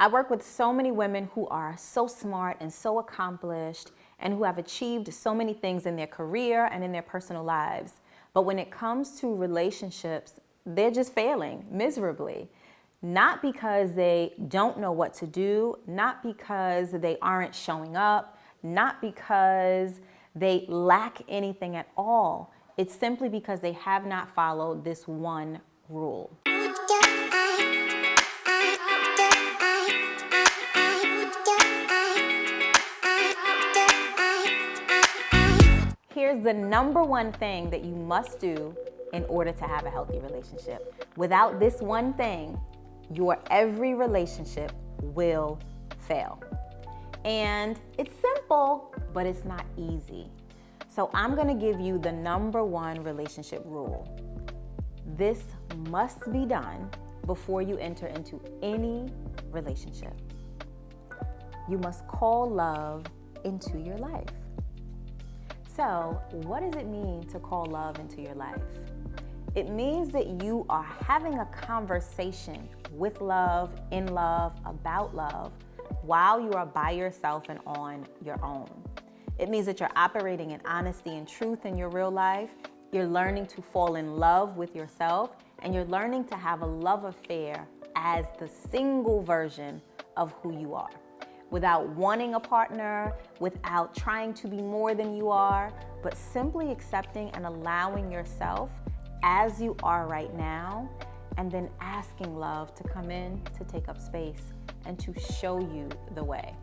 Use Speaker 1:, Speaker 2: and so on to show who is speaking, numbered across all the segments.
Speaker 1: I work with so many women who are so smart and so accomplished and who have achieved so many things in their career and in their personal lives. But when it comes to relationships, they're just failing miserably. Not because they don't know what to do, not because they aren't showing up, not because they lack anything at all. It's simply because they have not followed this one rule. Here's the number one thing that you must do in order to have a healthy relationship. Without this one thing, your every relationship will fail. And it's simple, but it's not easy. So I'm gonna give you the number one relationship rule. This must be done before you enter into any relationship. You must call love into your life. So, what does it mean to call love into your life? It means that you are having a conversation with love, in love, about love, while you are by yourself and on your own. It means that you're operating in honesty and truth in your real life. You're learning to fall in love with yourself, and you're learning to have a love affair as the single version of who you are. Without wanting a partner, without trying to be more than you are, but simply accepting and allowing yourself as you are right now, and then asking love to come in, to take up space, and to show you the way.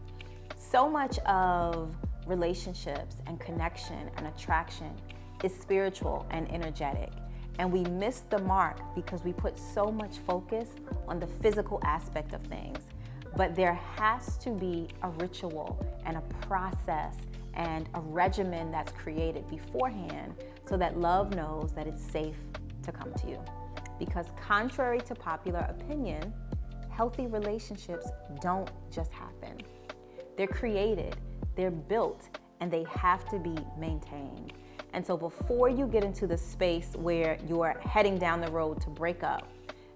Speaker 1: So much of relationships and connection and attraction is spiritual and energetic. And we miss the mark because we put so much focus on the physical aspect of things. But there has to be a ritual and a process and a regimen that's created beforehand so that love knows that it's safe to come to you. Because contrary to popular opinion, healthy relationships don't just happen. They're created, they're built, and they have to be maintained. And so before you get into the space where you're heading down the road to break up,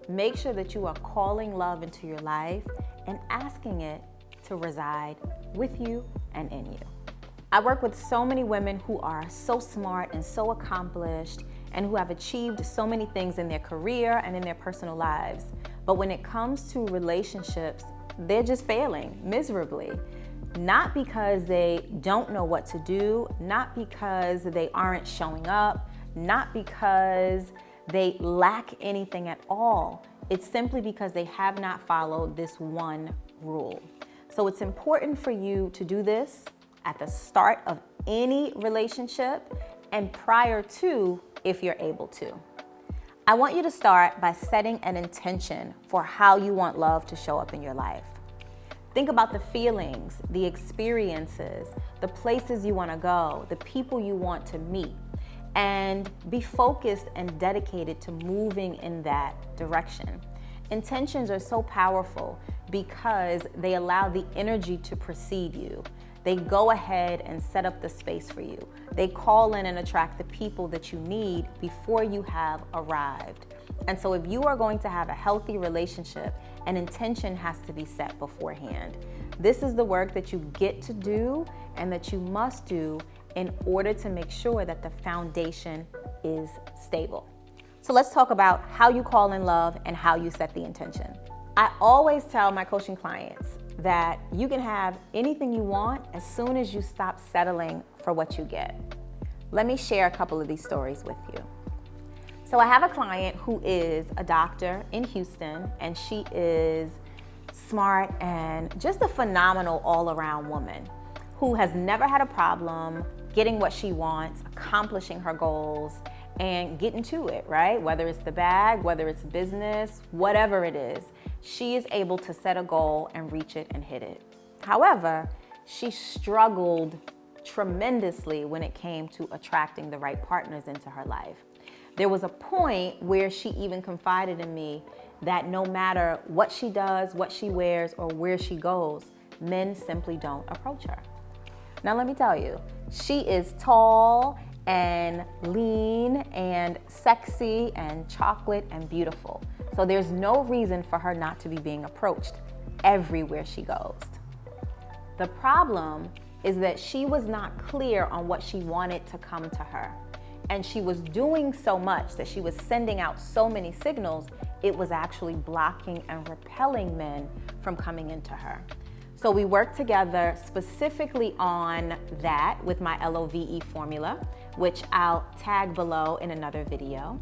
Speaker 1: make sure that you are calling love into your life and asking it to reside with you and in you. I work with so many women who are so smart and so accomplished and who have achieved so many things in their career and in their personal lives. But when it comes to relationships, they're just failing miserably. Not because they don't know what to do, not because they aren't showing up, not because they lack anything at all. It's simply because they have not followed this one rule. So it's important for you to do this at the start of any relationship and prior to, if you're able to. I want you to start by setting an intention for how you want love to show up in your life. Think about the feelings, the experiences, the places you want to go, the people you want to meet, and be focused and dedicated to moving in that direction. Intentions are so powerful because they allow the energy to precede you. They go ahead and set up the space for you. They call in and attract the people that you need before you have arrived. And so if you are going to have a healthy relationship, an intention has to be set beforehand. This is the work that you get to do and that you must do in order to make sure that the foundation is stable. So let's talk about how you call in love and how you set the intention. I always tell my coaching clients that you can have anything you want as soon as you stop settling for what you get. Let me share a couple of these stories with you. So I have a client who is a doctor in Houston, and she is smart and just a phenomenal all-around woman who has never had a problem getting what she wants, accomplishing her goals, and getting to it, right? Whether it's the bag, whether it's business, whatever it is, she is able to set a goal and reach it and hit it. However, she struggled tremendously when it came to attracting the right partners into her life. There was a point where she even confided in me that no matter what she does, what she wears, or where she goes, men simply don't approach her. Now let me tell you, she is tall and lean and sexy and chocolate and beautiful. So there's no reason for her not to be being approached. everywhere she goes. The problem is that she was not clear on what she wanted to come to her. And she was doing so much that she was sending out so many signals, it was actually blocking and repelling men from coming into her. So we worked together specifically on that with my LOVE formula, which I'll tag below in another video.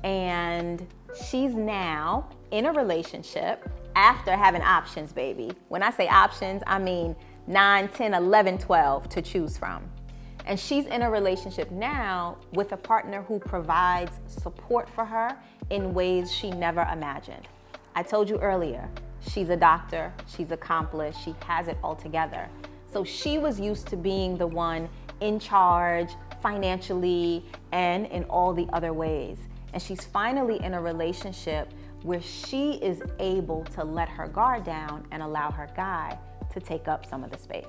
Speaker 1: And she's now in a relationship after having options, baby. When I say options, I mean 9, 10, 11, 12 to choose from. And she's in a relationship now with a partner who provides support for her in ways she never imagined. I told you earlier, she's a doctor, she's accomplished, she has it all together. So she was used to being the one in charge financially and in all the other ways. And she's finally in a relationship where she is able to let her guard down and allow her guy to take up some of the space.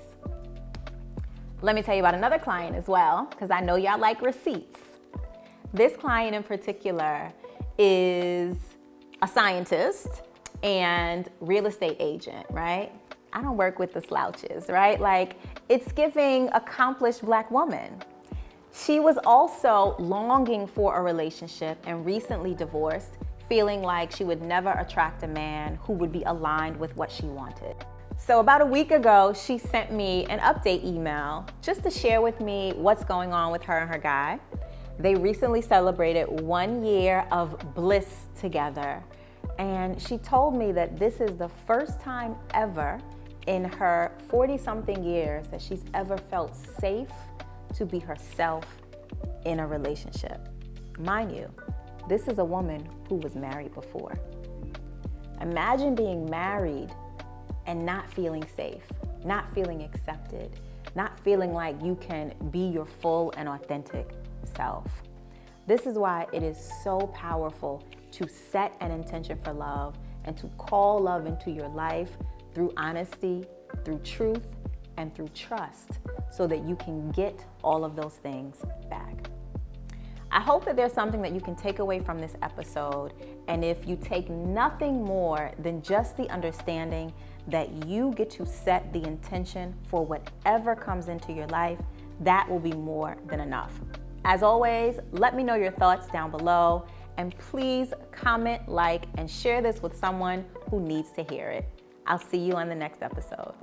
Speaker 1: Let me tell you about another client as well, because I know y'all like receipts. This client in particular is a scientist and real estate agent, right? I don't work with the slouches, right? Like, it's giving accomplished Black woman. She was also longing for a relationship and recently divorced, feeling like she would never attract a man who would be aligned with what she wanted. So about a week ago, she sent me an update email just to share with me what's going on with her and her guy. They recently celebrated 1 year of bliss together. And she told me that this is the first time ever in her 40-something years that she's ever felt safe to be herself in a relationship. Mind you, this is a woman who was married before. Imagine being married and not feeling safe, not feeling accepted, not feeling like you can be your full and authentic self. This is why it is so powerful to set an intention for love and to call love into your life through honesty, through truth, and through trust, so that you can get all of those things back. I hope that there's something that you can take away from this episode, and if you take nothing more than just the understanding that you get to set the intention for whatever comes into your life, that will be more than enough. As always, let me know your thoughts down below, and please comment, like, and share this with someone who needs to hear it. I'll see you on the next episode.